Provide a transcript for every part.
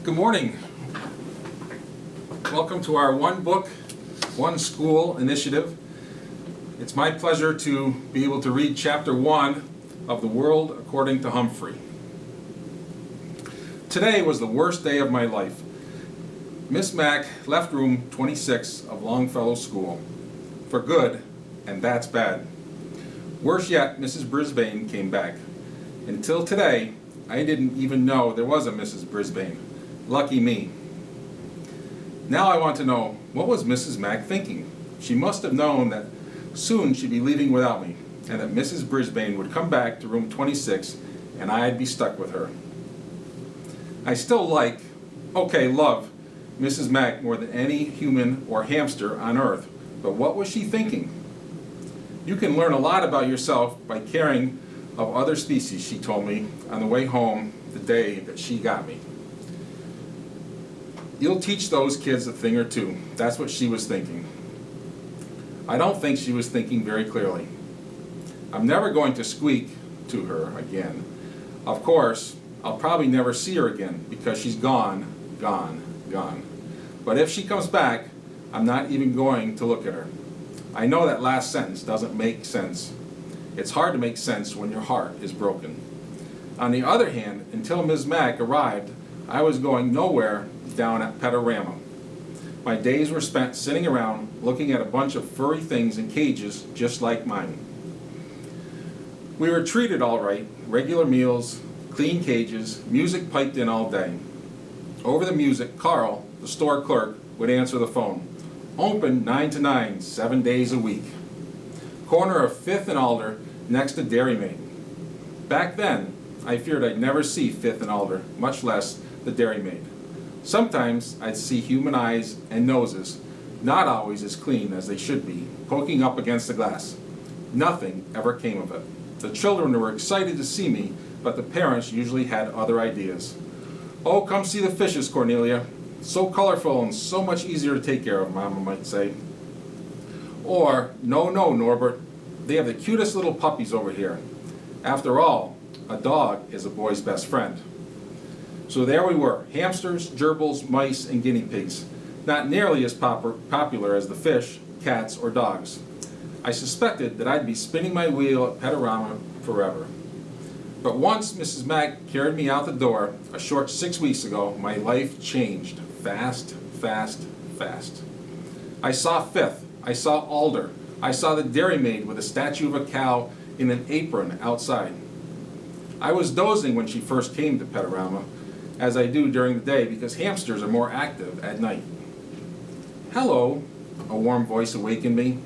Good morning. Welcome to our One Book, One School initiative. It's my pleasure to be able to read Chapter 1 of The World According to Humphrey. Today was the worst day of my life. Miss Mack left room 26 of Longfellow School for good, and that's bad. Worse yet, Mrs. Brisbane came back. Until today, I didn't even know there was a Mrs. Brisbane. Lucky me. Now I want to know, what was Mrs. Mack thinking? She must have known that soon she'd be leaving without me, and that Mrs. Brisbane would come back to room 26 and I'd be stuck with her. I still love Mrs. Mack more than any human or hamster on earth, but what was she thinking? You can learn a lot about yourself by caring of other species, she told me on the way home the day that she got me. You'll teach those kids a thing or two. That's what she was thinking. I don't think she was thinking very clearly. I'm never going to squeak to her again. Of course, I'll probably never see her again because she's gone. But if she comes back, I'm not even going to look at her. I know that last sentence doesn't make sense. It's hard to make sense when your heart is broken. On the other hand, until Ms. Mack arrived, I was going nowhere down at Petarama. My days were spent sitting around looking at a bunch of furry things in cages just like mine. We were treated all right, regular meals, clean cages, music piped in all day. Over the music, Carl, the store clerk, would answer the phone. Open 9 to 9, 7 days a week. Corner of 5th and Alder, next to Dairy Maid. Back then, I feared I'd never see 5th and Alder, much less the Dairy Maid. Sometimes I'd see human eyes and noses, not always as clean as they should be, poking up against the glass. Nothing ever came of it. The children were excited to see me, but the parents usually had other ideas. Oh, come see the fishes, Cornelia. So colorful and so much easier to take care of, Mama might say. Or, no, Norbert, they have the cutest little puppies over here. After all, a dog is a boy's best friend. So there we were, hamsters, gerbils, mice, and guinea pigs. Not nearly as popular as the fish, cats, or dogs. I suspected that I'd be spinning my wheel at Petarama forever. But once Mrs. Mack carried me out the door, a short 6 weeks ago, my life changed fast. I saw 5th. I saw Alder. I saw the Dairy Maid with a statue of a cow in an apron outside. I was dozing when she first came to Petarama, as I do during the day because hamsters are more active at night. Hello, a warm voice awakened me.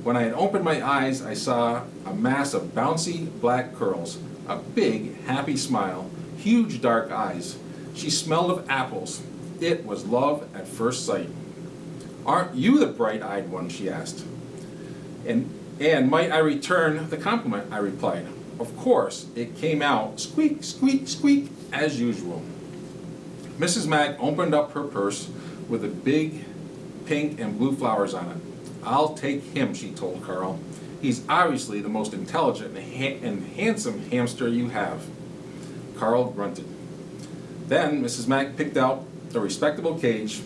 When I had opened my eyes, I saw a mass of bouncy black curls, a big, happy smile, huge dark eyes. She smelled of apples. It was love at first sight. Aren't you the bright-eyed one, she asked. And might I return the compliment, I replied. Of course, it came out squeak, squeak, squeak, as usual. Mrs. Mack opened up her purse with the big pink and blue flowers on it. I'll take him, she told Carl. He's obviously the most intelligent and handsome hamster you have. Carl grunted. Then Mrs. Mack picked out a respectable cage.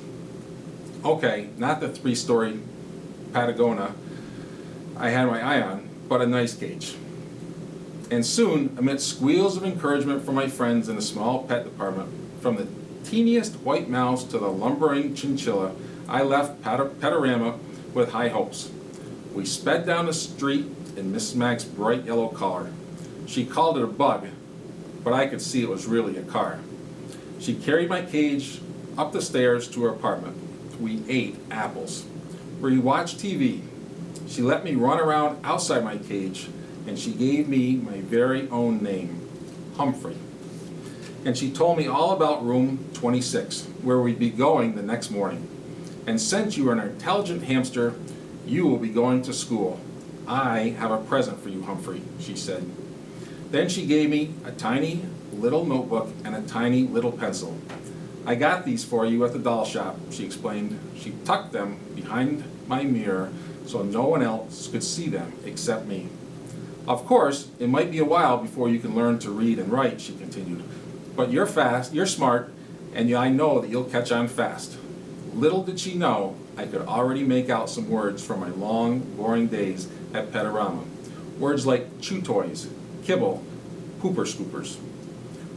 Okay, not the 3-story Patagonia I had my eye on, but a nice cage. And soon, amidst squeals of encouragement from my friends in the small pet department, from the teeniest white mouse to the lumbering chinchilla, I left Petarama with high hopes. We sped down the street in Mrs. Mack's bright yellow car. She called it a bug, but I could see it was really a car. She carried my cage up the stairs to her apartment. We ate apples. We watched TV. She let me run around outside my cage, and she gave me my very own name, Humphrey. And she told me all about room 26, where we'd be going the next morning. And since you are an intelligent hamster, you will be going to school. I have a present for you, Humphrey, she said. Then she gave me a tiny little notebook and a tiny little pencil. I got these for you at the doll shop, she explained. She tucked them behind my mirror so no one else could see them except me. Of course, it might be a while before you can learn to read and write, she continued. But you're fast, you're smart, and I know that you'll catch on fast. Little did she know I could already make out some words from my long, boring days at Petarama. Words like chew toys, kibble, pooper scoopers.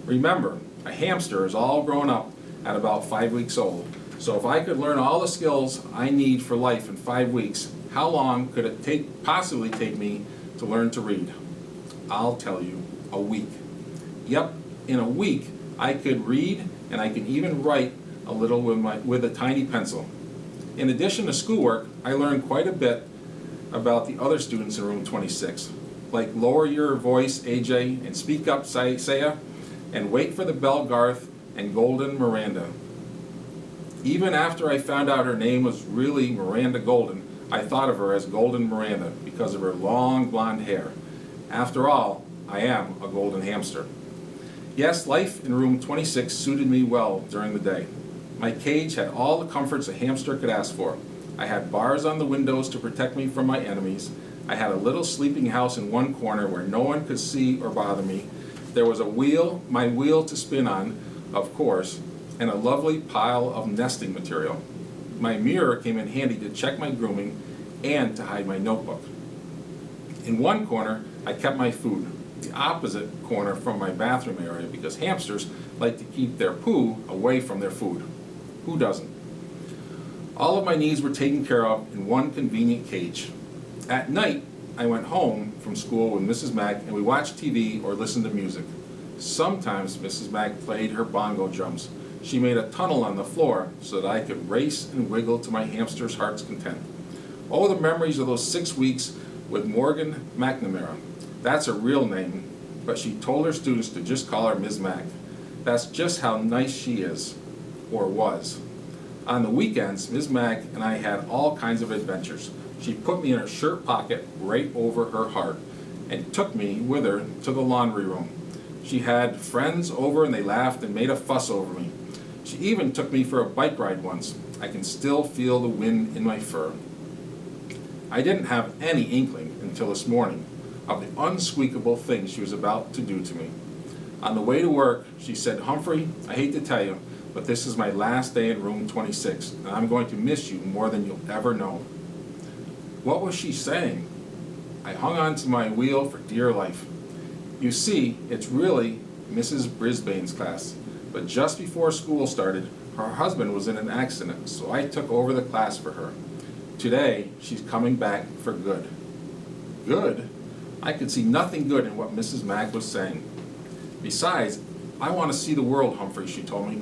Remember, a hamster is all grown up at about 5 weeks old. So if I could learn all the skills I need for life in 5 weeks, how long could it possibly take me to learn to read? I'll tell you, a week. Yep, in a week I could read and I could even write a little with a tiny pencil. In addition to schoolwork, I learned quite a bit about the other students in room 26, like lower your voice, AJ, and speak up, Saya, and wait for the bell, Garth, and Golden Miranda. Even after I found out her name was really Miranda Golden, I thought of her as Golden Miranda because of her long blonde hair. After all, I am a golden hamster. Yes, life in room 26 suited me well during the day. My cage had all the comforts a hamster could ask for. I had bars on the windows to protect me from my enemies. I had a little sleeping house in one corner where no one could see or bother me. There was a wheel, my wheel to spin on, of course, and a lovely pile of nesting material. My mirror came in handy to check my grooming and to hide my notebook. In one corner, I kept my food, the opposite corner from my bathroom area, because hamsters like to keep their poo away from their food. Who doesn't? All of my needs were taken care of in one convenient cage. At night, I went home from school with Mrs. Mack and we watched TV or listened to music. Sometimes Mrs. Mack played her bongo drums. She made a tunnel on the floor so that I could race and wiggle to my hamster's heart's content. Oh, the memories of those 6 weeks with Morgan McNamara. That's her real name, but she told her students to just call her Ms. Mack. That's just how nice she is, or was. On the weekends, Ms. Mack and I had all kinds of adventures. She put me in her shirt pocket right over her heart and took me with her to the laundry room. She had friends over and they laughed and made a fuss over me. She even took me for a bike ride once. I can still feel the wind in my fur. I didn't have any inkling until this morning of the unsqueakable thing she was about to do to me. On the way to work, she said, "Humphrey, I hate to tell you, but this is my last day in room 26, and I'm going to miss you more than you'll ever know." What was she saying? I hung on to my wheel for dear life. You see, it's really Mrs. Brisbane's class, but just before school started, her husband was in an accident, so I took over the class for her. Today, she's coming back for good. Good? I could see nothing good in what Mrs. Mack was saying. Besides, I want to see the world, Humphrey, she told me.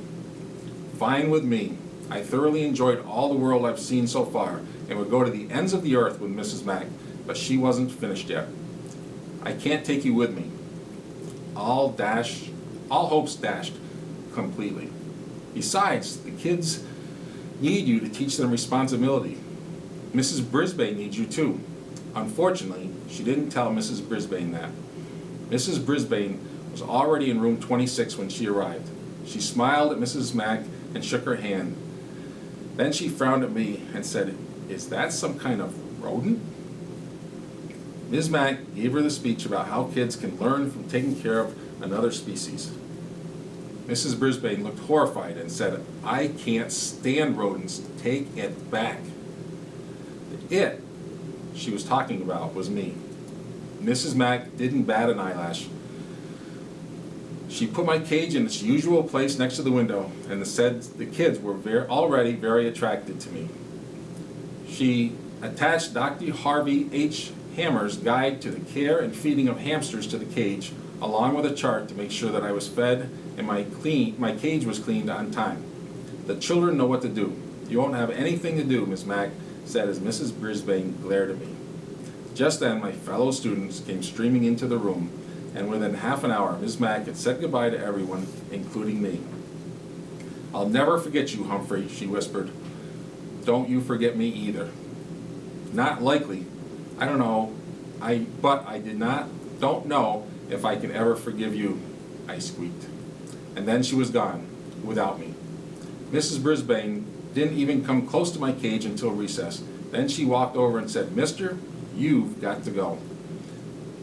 Fine with me. I thoroughly enjoyed all the world I've seen so far and would go to the ends of the earth with Mrs. Mack, but she wasn't finished yet. I can't take you with me. All hopes dashed completely. Besides, the kids need you to teach them responsibility. Mrs. Brisbane needs you too. Unfortunately, she didn't tell Mrs. Brisbane that. Mrs. Brisbane was already in room 26 when she arrived. She smiled at Mrs. Mack and shook her hand. Then she frowned at me and said, "Is that some kind of rodent?" Ms. Mack gave her the speech about how kids can learn from taking care of another species. Mrs. Brisbane looked horrified and said, "I can't stand rodents. Take it back." The "it" she was talking about was me. Mrs. Mack didn't bat an eyelash. She put my cage in its usual place next to the window and said the kids were already very attracted to me. She attached Dr. Harvey H. Hammer's Guide to the Care and Feeding of Hamsters to the cage, along with a chart to make sure that I was fed and my cage was cleaned on time. The children know what to do. You won't have anything to do, Miss Mack said as Mrs. Brisbane glared at me. Just then, my fellow students came streaming into the room, and within half an hour, Ms. Mack had said goodbye to everyone, including me. "I'll never forget you, Humphrey," she whispered. "Don't you forget me either." "Not likely. I don't know. Don't know if I can ever forgive you," I squeaked. And then she was gone, without me. Mrs. Brisbane didn't even come close to my cage until recess. Then she walked over and said, "Mister, you've got to go."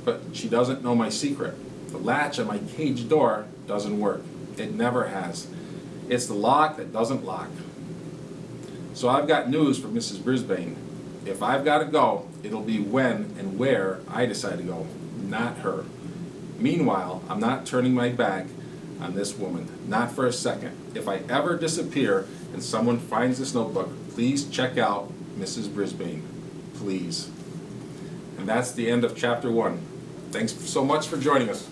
But she doesn't know my secret. The latch on my cage door doesn't work. It never has. It's the lock that doesn't lock. So I've got news for Mrs. Brisbane. If I've got to go, it'll be when and where I decide to go, not her. Meanwhile, I'm not turning my back on this woman, not for a second. If I ever disappear and someone finds this notebook, please check out Mrs. Brisbane, please. And that's the end of chapter 1. Thanks so much for joining us.